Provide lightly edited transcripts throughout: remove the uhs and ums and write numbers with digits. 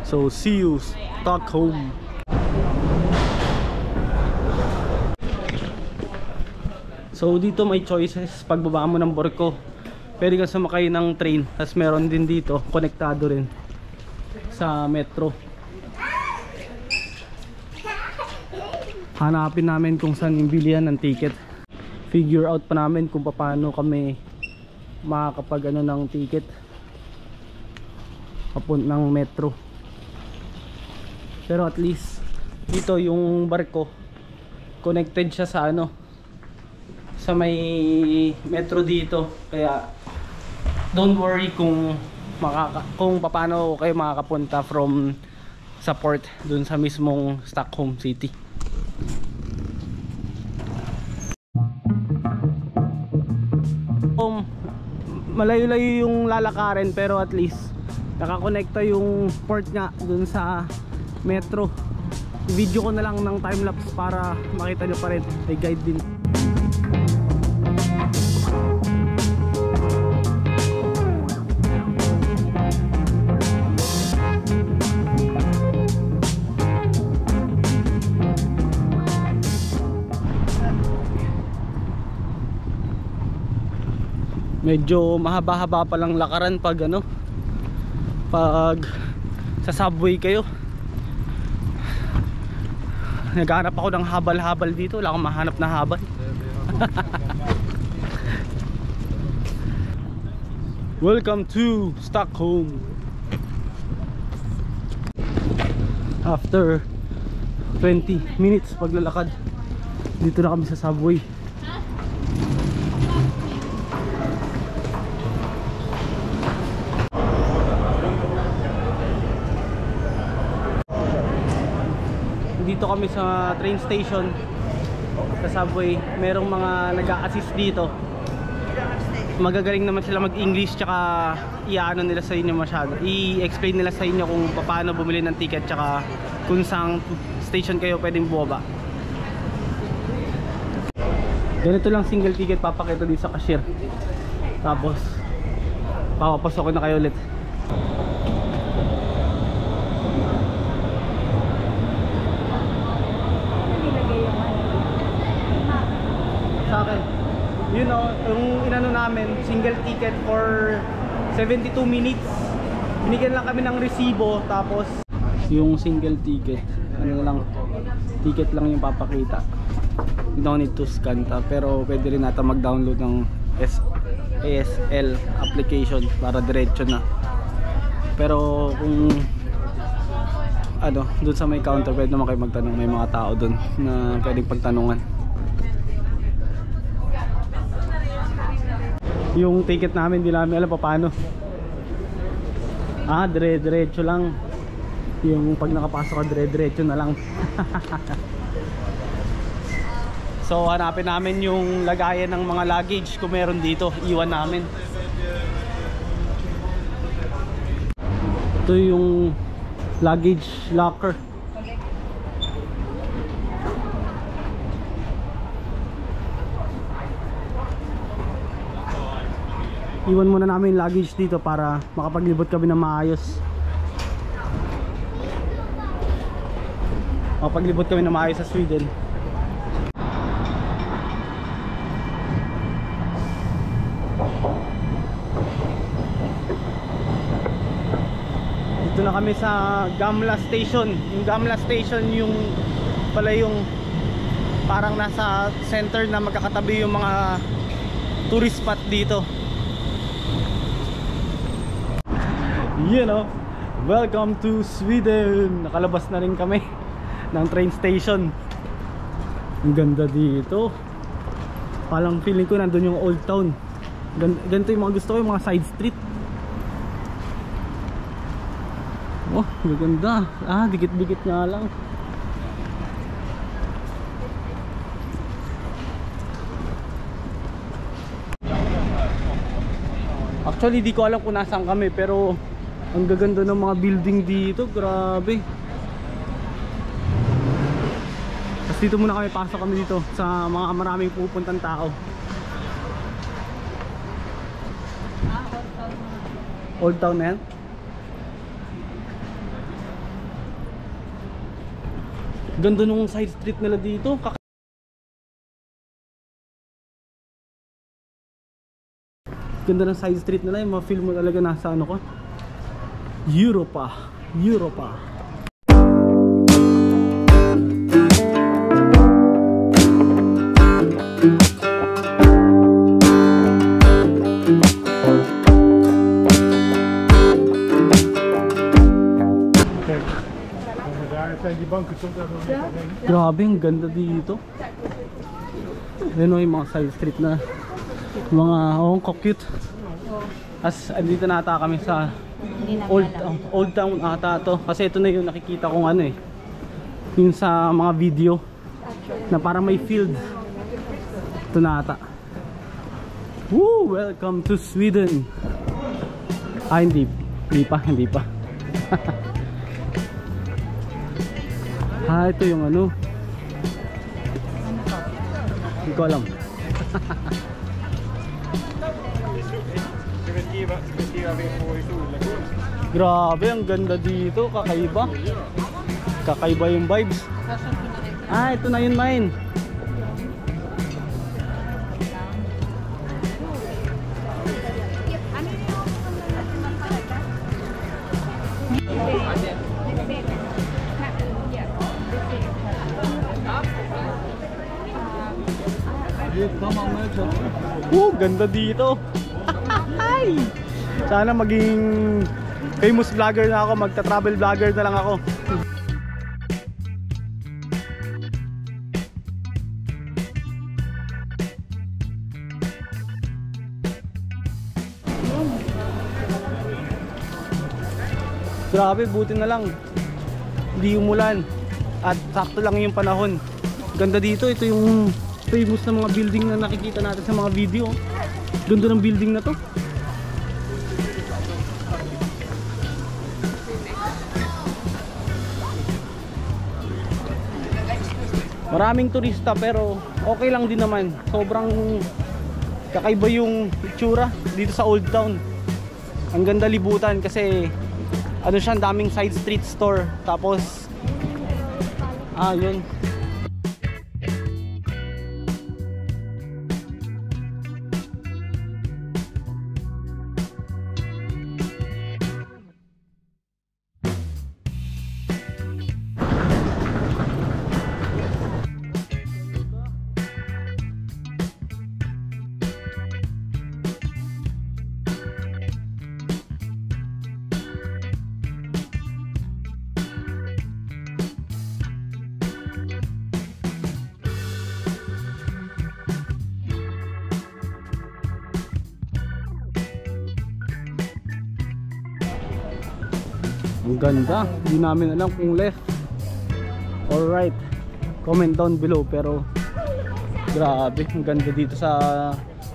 So see you Stockholm. So dito may choices pagbaba mo ng barko. Pwede kang sumakay ng train, tapos meron din dito konektado rin sa metro. Hanapin namin kung saan yung bilihan ng ticket. Figure out pa namin kung paano kami makakapag ng ticket papunta ng metro. Pero at least dito yung barko connected siya sa sa may metro dito, kaya don't worry kung paano kayo makakapunta from sa port dun sa mismong Stockholm City. Malayo-layo yung lalakarin pero at least nakakonekta yung port nga dun sa metro. Video ko na lang ng timelapse para makita nyo pa rin, may guide din. Medyo mahaba-haba pa lang lakaran pag pag sa subway kayo. Naghahanap ako ng habal-habal dito, wala akong mahanap na habal. Welcome to Stockholm. After 20 minutes paglalakad, dito na kami sa subway. Dito kami sa train station, sa subway. Merong mga nag-a-assist dito. Magagaling naman sila mag-English, tsaka i-ano nila sa inyo masyado, i-explain nila sa inyo kung paano bumili ng ticket, tsaka kung saan station kayo pwedeng bumaba. Ganito lang, single ticket papakita dito sa cashier, tapos papapasokin na kayo ulit. Sa akin, you know, yung inano namin, single ticket for 72 minutes. Binigyan lang kami ng resibo, tapos yung single ticket, ticket lang yung papakita. You don't need to scan pero pwede rin nata mag-download ng ASL application para diretso na. Pero kung doon sa may counter, pwede naman kayo magtanong, may mga tao doon na pwedeng pagtanungan. Yung ticket namin, di namin alam pa paano. Dire-diretso lang. Yung pag nakapasok ka, dire-diretso na lang. So hanapin namin yung lagayan ng mga luggage kung meron dito, iwan namin. Ito yung luggage locker. Iwan muna namin yung luggage dito para makapaglibot kami ng maayos. Makapaglibot kami ng maayos sa Sweden. Dito na kami sa Gamla Station. Yung Gamla Station yung pala yung parang nasa center na magkakatabi yung mga tourist spot dito. Welcome to Sweden. Nakalabas na rin kami ng train station. Ang ganda dito. Parang feeling ko nandun yung old town. Ganito yung mga gusto ko, yung mga side street. Oh, maganda. Dikit-dikit nga lang. Actually, di ko alam kung nasaan kami, pero ang gaganda ng mga building dito, grabe. Tapos dito muna kami, pasok kami dito sa mga maraming pupuntang tao. Old Town na yan? Ganda nung side street nila dito. Ganda ng side street nila, yung ma-feel mo talaga nasa ano ko, Europa. Grabe, ang ganda dito. Ano yung mga side street na mga cute. As andito na ata kami sa old town ata to. Kasi ito na yung nakikita kong ano eh, yung sa mga video na parang may field. Ito na ata. Woo! Welcome to Sweden. Ah, hindi pa. Ah, ito yung ano. Hindi ko alam. Grabe, ang ganda dito. Kakaiba yung vibes. Ah, ito na yun, mine. Ganda dito. Ay! Sana maging famous vlogger na ako, magta-travel vlogger na lang ako. Grabe, buti na lang hindi umulan at sakto lang yung panahon. Ganda dito, ito yung famous na mga building na nakikita natin sa mga video. Ganda ng building na to. Maraming turista pero okay lang din naman. Sobrang kakaiba yung itsura dito sa Old Town. Ang ganda libutan kasi ano siya, daming side street store. Tapos yun. Ang ganda, hindi namin alam kung left or right. Comment down below. Pero grabe, ang ganda dito sa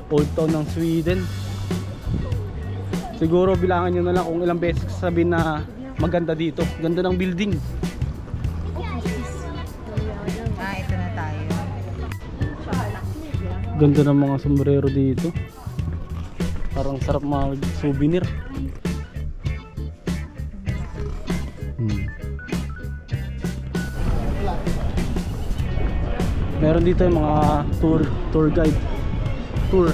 Old Town ng Sweden. Siguro bilangan nyo na lang kung ilang beses sabihin na maganda dito. Ganda ng building. Ito na tayo. Ganda ng mga sombrero dito. Parang sarap mga souvenir. Meron dito yung mga tour guide. Tour.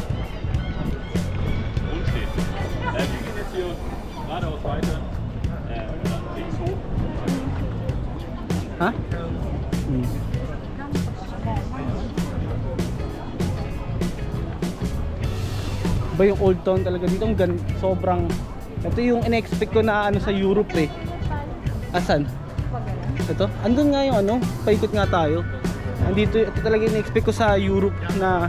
Ha? Ba yung Old Town talaga dito, sobrang, ito yung in-expect ko na ano sa Europe eh. Asan? Ito? Andun nga yung ano, paikot nga tayo. Andito, ito talaga in-expect ko sa Europe na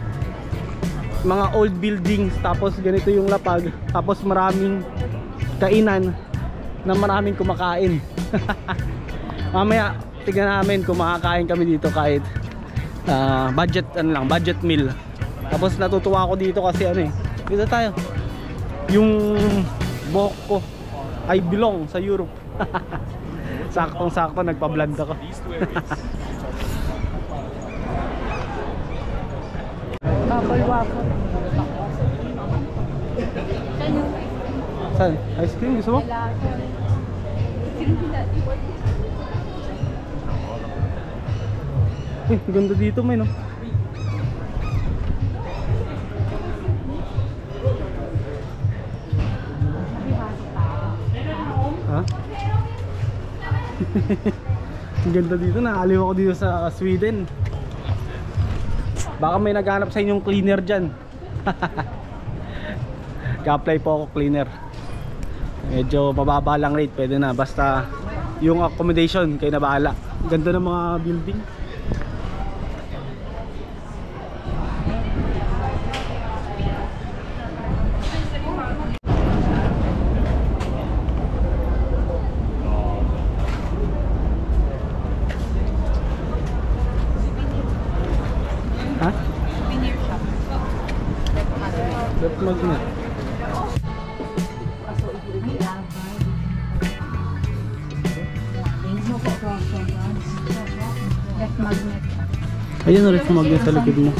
mga old buildings, tapos ganito yung lapag, tapos maraming kainan na maraming kumakain. Mamaya tignan namin kung makakain kami dito kahit budget meal. Tapos natutuwa ako dito kasi ano eh, dito tayo, yung buhok ko ay belong sa Europe. Saktong sakto nagpa-vlog ako. Waffle. Saan? Ice cream? Gusto mo? Ganda dito may no. Ha? Ang ganda dito, naaliw ako dito sa Sweden. Baka may naghanap sa inyong cleaner dyan. Ka-apply po ako cleaner. Medyo mababa lang rate, pwede na. Basta yung accommodation kayo na bahala. Ganda ng mga building. Ha? Left magnet. Left magnet. Ayan o, left magnet sa likod mo.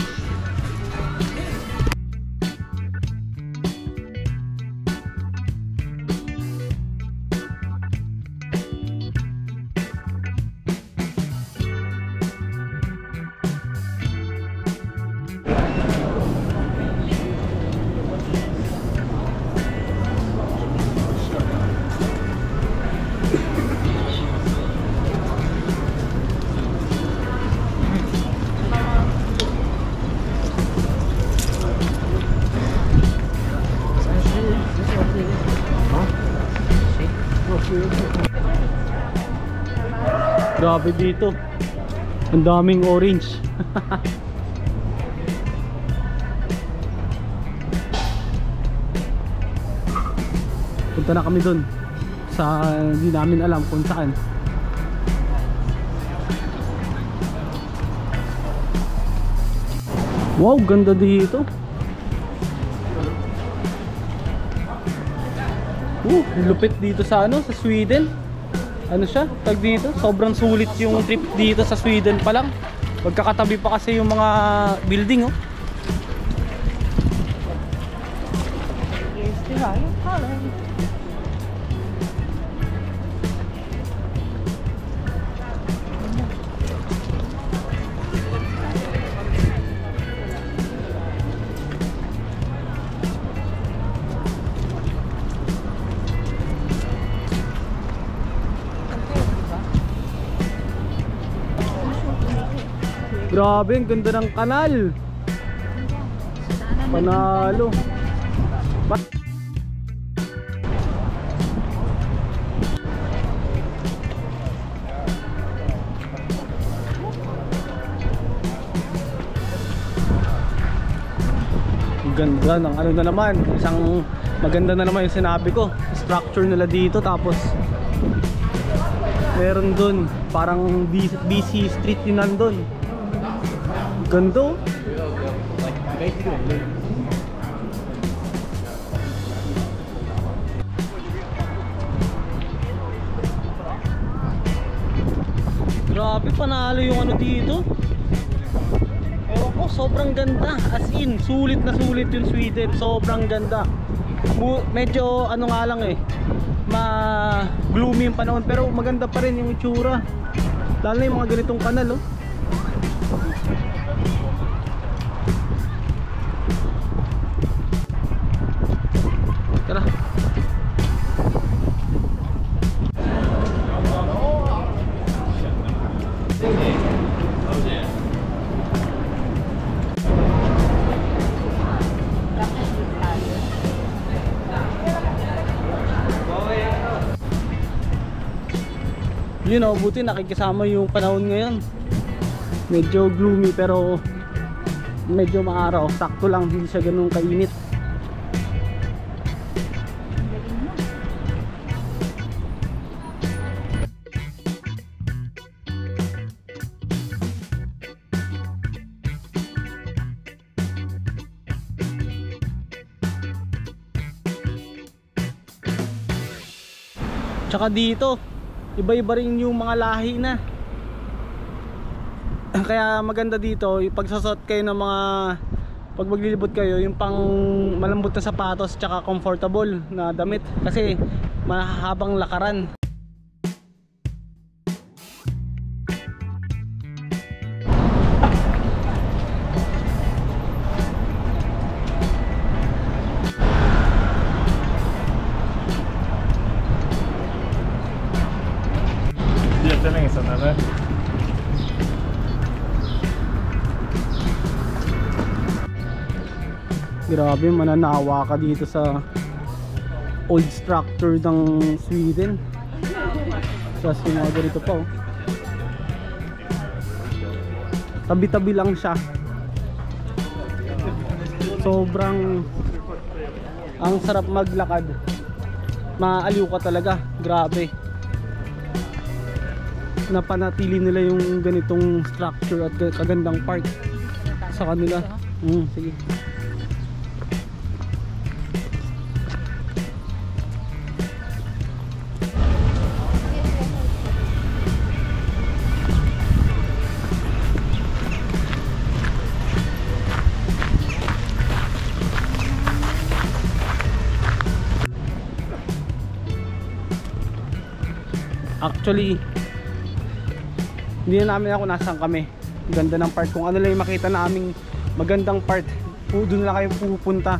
Grabe dito. Ang daming orange. Punta na kami dun sa hindi namin alam kung saan. Wow, ganda dito. Lupit dito sa sa Sweden. Ano siya? Tag dito, sobrang sulit yung trip dito sa Sweden pa lang. Magkakatabi pa kasi yung mga building, oh. Here's the Royal College. Grabe, ang ganda ng kanal. Panalo. Ganda ng ano na naman, isang maganda na naman yung sinabi ko, structure nila dito. Tapos meron dun parang busy street din nandun. Ganda. Grabe, panalo yung ano dito. Ewan ko, sobrang ganda. As in, sulit na sulit yung Sweden. Sobrang ganda. Medyo ano nga lang gloomy yung panahon, pero maganda pa rin yung itsura. Lalo na yung mga ganitong kanal, oh. Tara. Yun, oh, buti nakikisama yung panahon ngayon. Medyo gloomy pero medyo maaraw. Sakto lang, hindi siya ganun kainit. Tsaka dito, iba-iba rin yung mga lahi na. Kaya maganda dito, pagsasot kayo ng mga, pag maglilibot kayo, yung pang malambot na sapatos tsaka comfortable na damit. Kasi mahabang lakaran. så länge sedan eller? Grabe, mananawa ka dito sa old structure ng Sweden. Tapos yung mga ganito pa, oh. Tabi-tabi lang siya. Sobrang ang sarap maglakad. Maaliw ka talaga. Grabe. Napanatili nila yung ganitong structure at kagandang park sa kanila. Sige. Actually, hindi na namin ako nasaan kami. Ganda ng part. Kung ano lang yung makita naming magandang part, doon na kayo pupunta.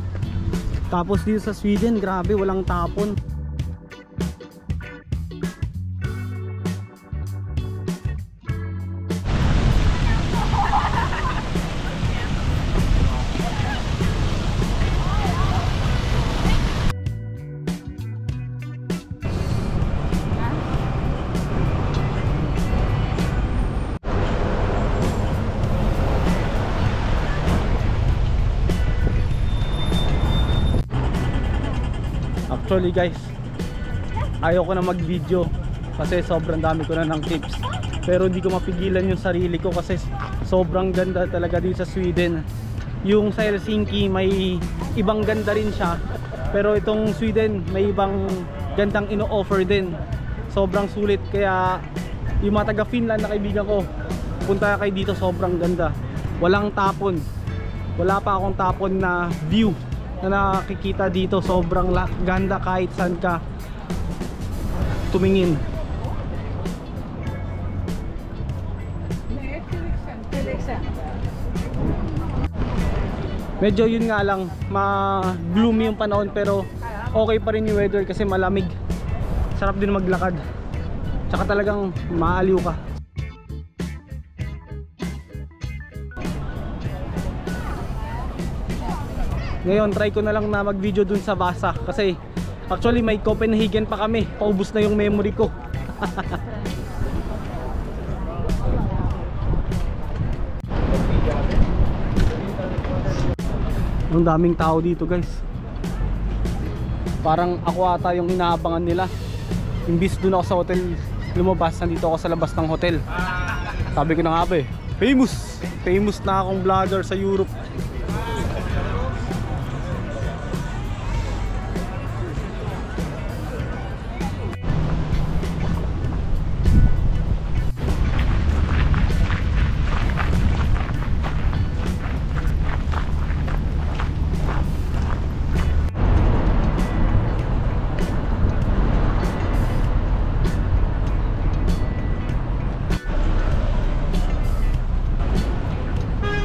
Tapos dito sa Sweden, grabe, walang tapon. Actually guys, ayoko na mag video kasi sobrang dami ko na ng tips, pero hindi ko mapigilan yung sarili ko kasi sobrang ganda talaga dito sa Sweden. Yung sa Helsinki may ibang ganda rin siya, pero itong Sweden may ibang gandang ino-offer din. Sobrang sulit, kaya yung mga taga Finland na kaibigan ko, punta kayo dito, sobrang ganda. Walang tapon, wala pa akong tapon na view na nakikita dito. Sobrang ganda kahit saan ka tumingin. Medyo yun nga lang, ma-gloomy yung panahon, pero okay pa rin yung weather kasi malamig. Sarap din maglakad, tsaka talagang maaliw ka. Ngayon try ko na lang na mag video dun sa Vasa, kasi actually may Copenhagen pa kami, paubos na yung memory ko. Ang daming tao dito guys, parang ako ata yung inaabangan nila. Imbis dun ako sa hotel lumabas, nandito ako sa labas ng hotel. Sabi ko na nga ba, famous na akong vlogger sa Europe.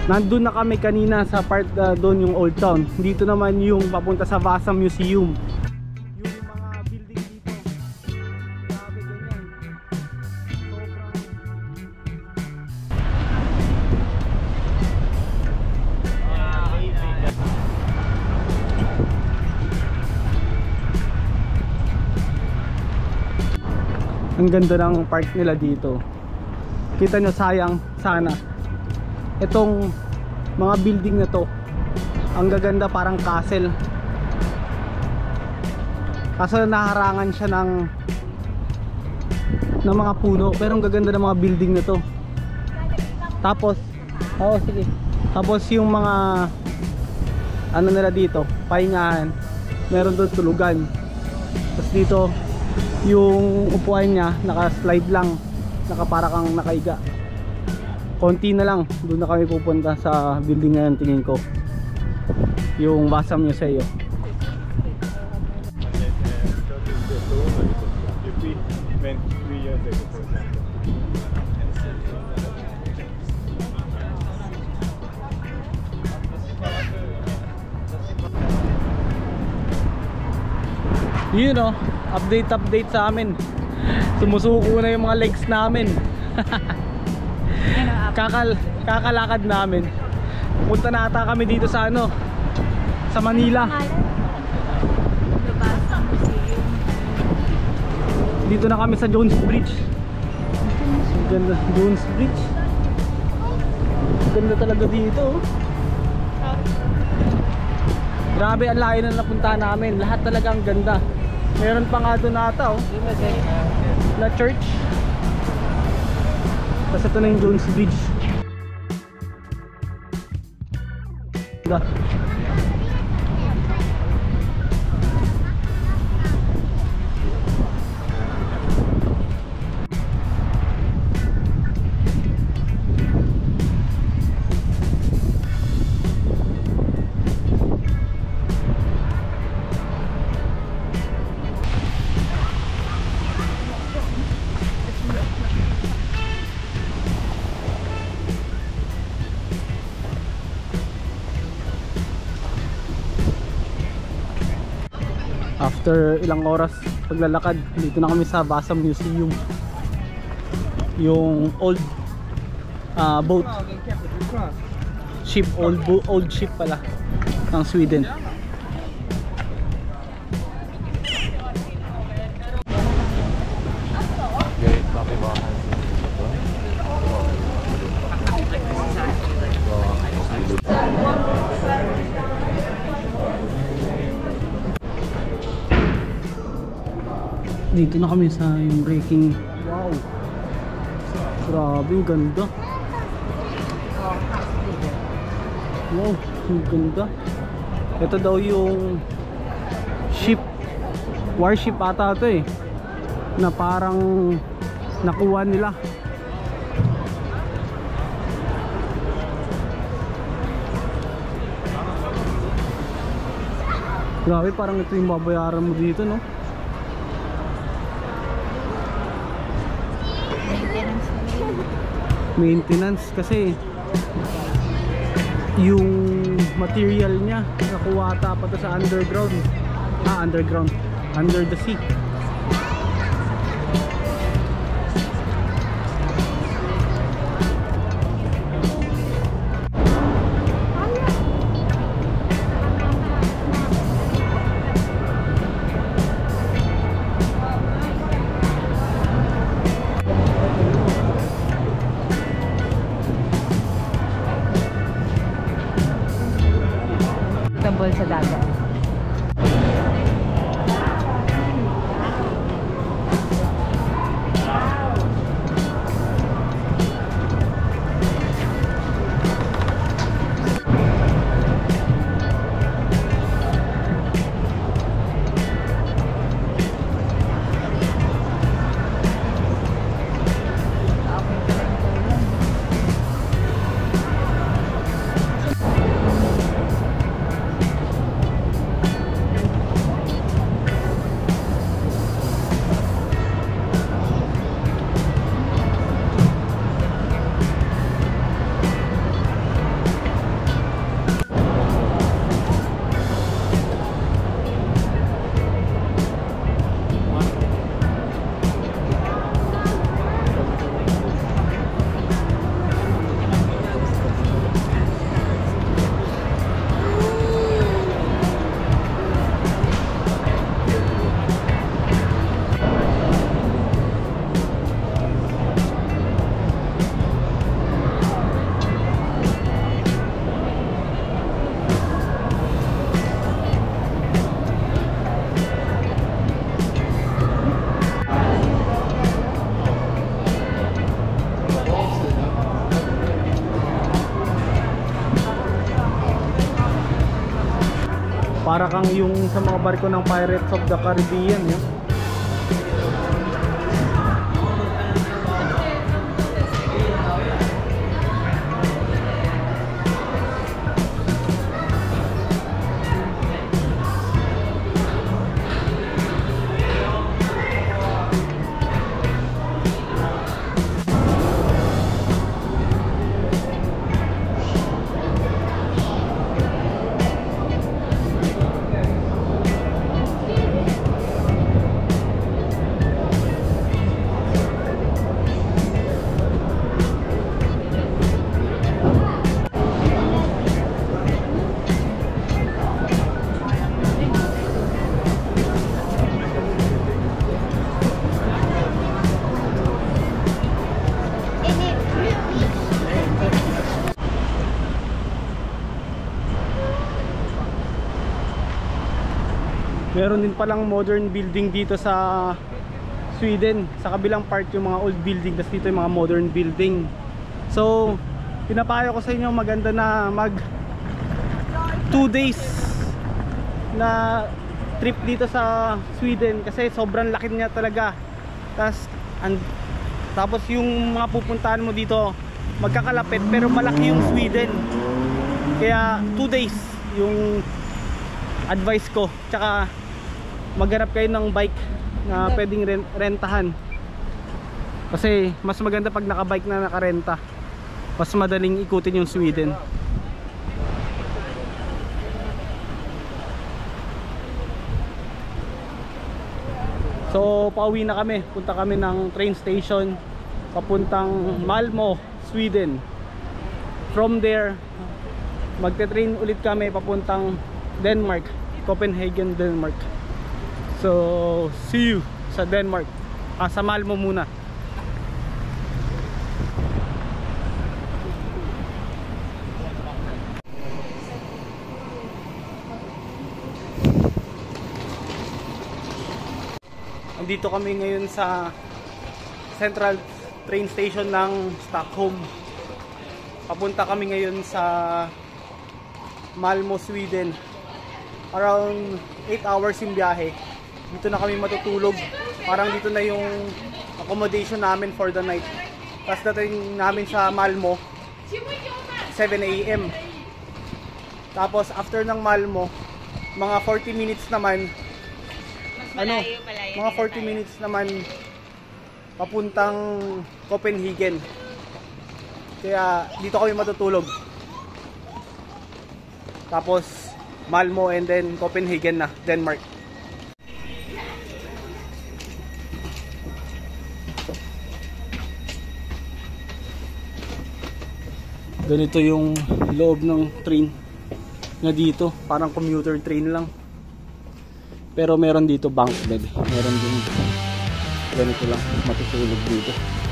Nandun na kami kanina sa part doon yung Old Town. Dito naman yung papunta sa Vasa Museum. Yung mga building dito, grabe ganyan. Ang ganda ng park nila dito. Kita nyo, sayang sana itong mga building na to, ang gaganda, parang castle, kaso naharangan siya ng mga puno, pero ang gaganda ng mga building na to. Tapos sige, tapos yung mga ano nila dito, pahingahan, meron doon tulugan. Tapos dito yung upuan niya, naka-slide lang, para kang nakaiga. Konti na lang, doon na kami pupunta sa building na yan, tingin ko, yung Vasa Museum. You know, update sa amin. Sumusuko na yung mga legs namin. Ano, Kakalakad namin. Punta na ata kami dito sa ano, sa Manila. Dito na kami sa Jones Bridge. Ang ganda, Jones Bridge. Ang ganda talaga dito. Grabe, ang layo na napunta namin. Lahat talaga ang ganda. Meron pa nga doon ata na church. Tapos ito na yung Jones Bridge. Ganda. After ilang oras paglalakad, dito na kami sa Vasa Museum. Yung old boat ship, old ship pala ng Sweden. Dito na kami sa yung breaking. Wow, grabe, ang ganda. Wow, ang ganda. Ito daw yung ship, warship ata ito eh, na parang nakuha nila. Grabe, parang ito yung babayaran mo dito, no? Maintenance kasi yung material niya nakuha ata pa sa underground. Underground, under the sea. Sa dagat. Para kang yung sa mga barko ng Pirates of the Caribbean, yun. Meron din palang modern building dito sa Sweden. Sa kabilang part yung mga old building, tapos dito yung mga modern building. So pinapayo ko sa inyo, maganda na mag 2 days na trip dito sa Sweden kasi sobrang laki niya talaga. Tapos yung mga pupuntahan mo dito magkakalapit pero malaki yung Sweden. Kaya 2 days yung advice ko. Tsaka maghanap kayo ng bike na pwedeng rentahan. Kasi mas maganda pag nakabike na nakarenta. Mas madaling ikutin yung Sweden. So pauwi na kami. Punta kami ng train station papuntang Malmö, Sweden. From there magte-train ulit kami papuntang Denmark, Copenhagen, Denmark. So see you sa Denmark. Sa Malmö muna. Andito kami ngayon sa Central Train Station ng Stockholm. Papunta kami ngayon sa Malmö, Sweden. Around 8 hours yung biyahe. Dito na kami matutulog. Parang dito na yung accommodation namin for the night. Tapos dating namin sa Malmö 7 AM. Tapos after ng Malmö, mga 40 minutes naman mga 40 minutes naman papuntang Copenhagen. Kaya dito kami matutulog. Tapos Malmö and then Copenhagen na, Denmark. Ganito yung loob ng train na dito, parang commuter train lang. Pero meron dito bunk bed. Meron din ganito lang matutulog dito.